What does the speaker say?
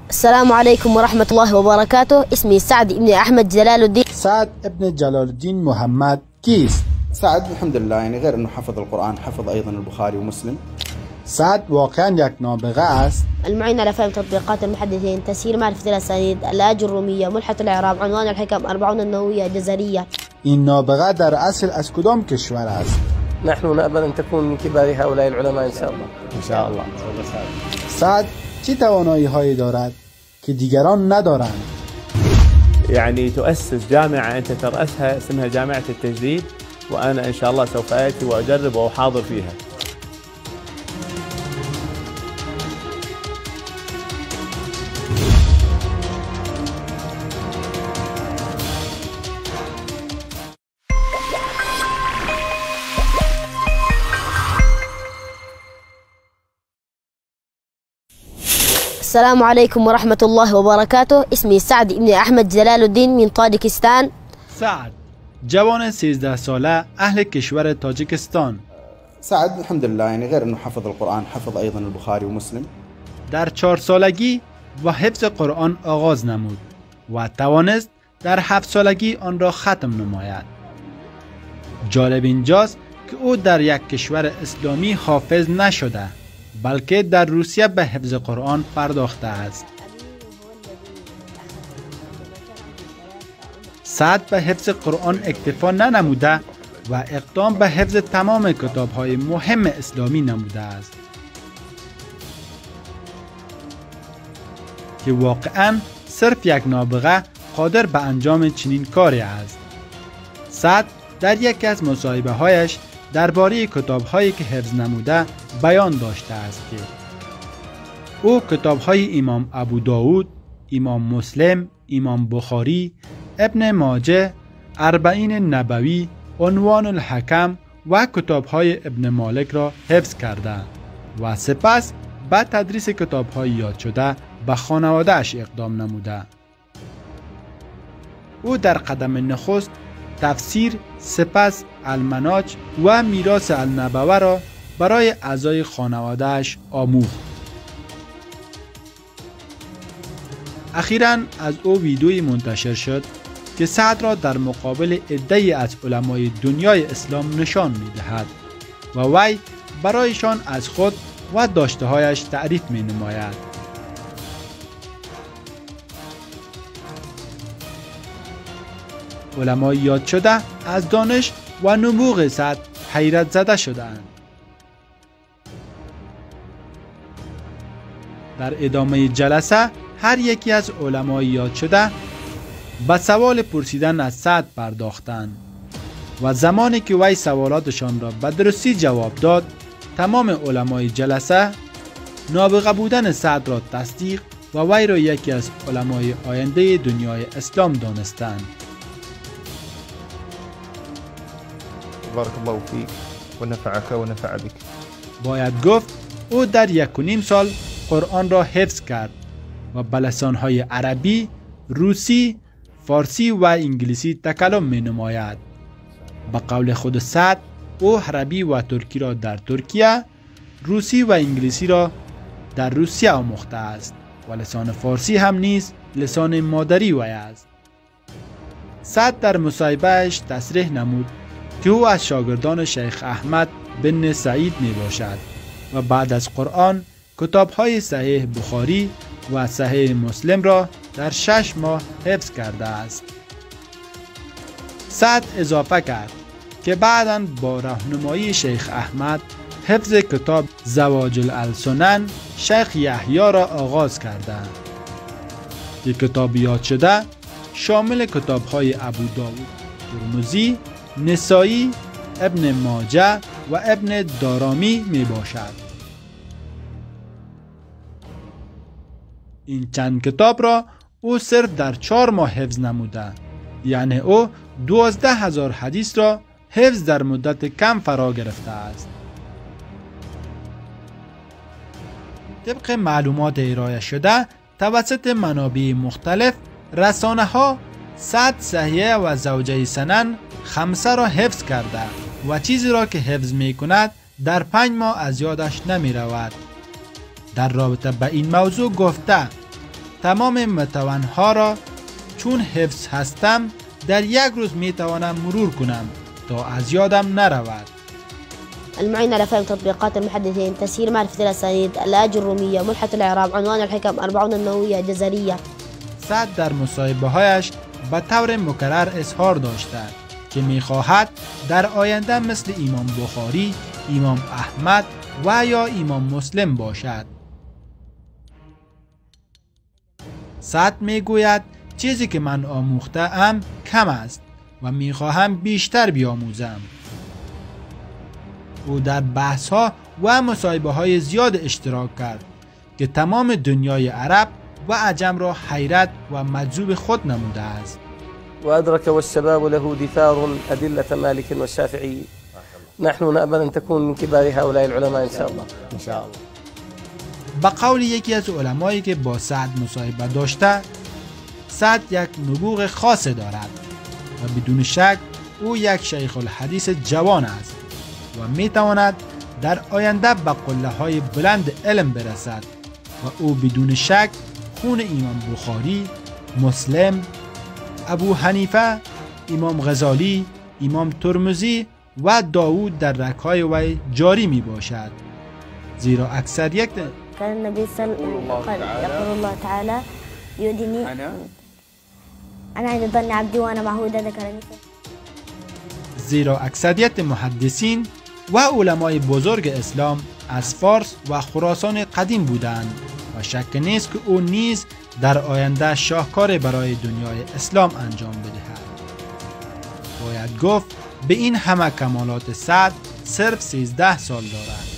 السلام عليكم ورحمة الله وبركاته. اسمي سعد ابن أحمد جلال الدين. سعد ابن جلال الدين محمد كيس؟ سعد الحمد لله، يعني غير انه حفظ القرآن حفظ ايضا البخاري ومسلم. سعد واقعا یک نابغه است؟ المعين على فهم تطبيقات المحدثين، تسهيل معرفة الأسانيد، الآج الرومية، ملحة الإعراب، عنوان الحكم، 40 النووية، جزرية. این نابغه در اصل از کدام کشور است؟ نحن نأمل أن تكون من كبار هؤلاء العلماء إن شاء الله. ان شاء الله. سعد چه توانایی هایی دارد که دیگران ندارند؟ يعني تؤسس جامعة أنت ترأسها اسمها جامعة التجديد، وأنا إن شاء الله سوف آتي وأجرب وأحاضر فيها. السلام عليكم ورحمة الله وبركاته. اسمي سعد ابن أحمد جلال الدين من طاجكستان. سعد جوان 13 ساله اهل کشور تاجیکستان. سعد الحمد لله، يعني غير انه حفظ القرآن حفظ ايضا البخاري ومسلم. در 4 سالگی و حفظ قرآن آغاز نمود و توانست در 7 سالگی آن را ختم نماید. جالب اینجاست که او در یک کشور اسلامی حافظ نشده، بلکه در روسیه به حفظ قرآن پرداخته است. سعد به حفظ قرآن اکتفا ننموده و اقدام به حفظ تمام کتاب‌های مهم اسلامی نموده است که واقعاً صرف یک نابغه قادر به انجام چنین کاری است. سعد در یکی از مصاحبه‌هایش درباره کتاب‌هایی که حفظ نموده بیان داشته است که او کتاب‌های امام ابو داود، امام مسلم، امام بخاری، ابن ماجه، اربعین نبوی، عنوان الحکم و کتاب‌های ابن مالک را حفظ کرده و سپس به تدریس کتاب‌های یاد شده به خانواده‌اش اقدام نموده. او در قدم نخست تفسیر، سپس المناج و میراث النبوه را برای اعضای خانواده‌اش آموخت. اخیراً از او ویدیویی منتشر شد که سعد را در مقابل عده‌ای از علمای دنیای اسلام نشان می‌دهد و وی برایشان از خود و داشته‌هایش تعریف می‌نماید. علمای یاد شده از دانش و نبوغ سعد حیرت زده شدند. در ادامه جلسه هر یکی از علمای یاد شده به سوال پرسیدن از سعد پرداختند و زمانی که وی سوالاتشان را به درستی جواب داد، تمام علمای جلسه نابغه بودن سعد را تصدیق و وی را یکی از علمای آینده دنیای اسلام دانستند. بارك الله فيك ونفعك ونفع بك. باید گفت او در 1.5 سال قرآن را حفظ کرد و به لسانهای عربی، روسی، فارسی و انگلیسی تکلم می نماید. به قول خود سعد، او عربی و ترکی را در ترکیه، روسی و انگلیسی را در روسیه آموخته است و لسان فارسی هم نیز لسان مادری وی است. سعد در مصاحبه‌اش تصریح نمود که او از شاگردان شیخ احمد بن سعید می باشد و بعد از قرآن کتاب‌های صحیح بخاری و صحیح مسلم را در 6 ماه حفظ کرده است. سعد اضافه کرد که بعداً با راهنمایی شیخ احمد حفظ کتاب زواجر السنن شیخ یحیی را آغاز کرده که کتاب یاد شده شامل کتاب‌های ابو داود، ترمذی، نسائی، ابن ماجه و ابن دارامی می باشد. این چند کتاب را او صرف در 4 ماه حفظ نموده، یعنی او 12,000 حدیث را حفظ در مدت کم فرا گرفته است. طبق معلومات ارائه شده توسط منابع مختلف، رسانه ها سعد صحیح و زوجه سنن 5 را حفظ کرده و چیزی را که حفظ می کند در 5 ماه از یادش نمی رود. در رابطه با این موضوع گفته تمام متونها را چون حفظ هستم در یک روز می توانم مرور کنم تا از یادم نرود. المعين على فهم تطبيقات المحدثين، تسهيل معرفة الأسانيد، الآج الرومية، ملحة الإعراب، عنوان الحكم، 40 النووية، جزرية. سعد در مصاحبه هایش به طور مکرر اظهار داشته که می‌خواهد در آینده مثل امام بخاری، امام احمد و یا امام مسلم باشد. سعد میگوید چیزی که من آموخته ام کم است و میخواهم بیشتر بیاموزم. او در بحث ها و مصاحبه های زیاد اشتراک کرد که تمام دنیای عرب و عجم را حیرت و مجذوب خود نموده است. وأدرك والشباب له دثار أدلة مالك والشافعي. نحن نأمل أن تكون من كبار هؤلاء العلماء إن شاء الله. إن شاء الله. با قول یکی از علمایی که با سعد مصاحبه داشته، سعد یک نبوغ خاص دارد و بدون شک او یک شیخ الحدیث جوان است و میتواند در آینده به قله های بلند علم برسد و او بدون شک خون امام بخاری، مسلم، ابو حنیفه، امام غزالی، امام ترمذی و داوود در رگ‌های وی جاری می باشد، زیرا اکثریت كان النبي صلى الله عليه وسلم يقول الله تعالى يؤذني أنا عند ظن عبدي وأنا معه إذا ذكرني. زیرا اکثریت محدثین و علمای بزرگ اسلام از فارس و خراسان قدیم بودند و شک نیست که او نیز در آینده شاهکار برای دنیای اسلام انجام بدهد. باید گفت به این همه کمالات سعد صرف 13 سال دارد.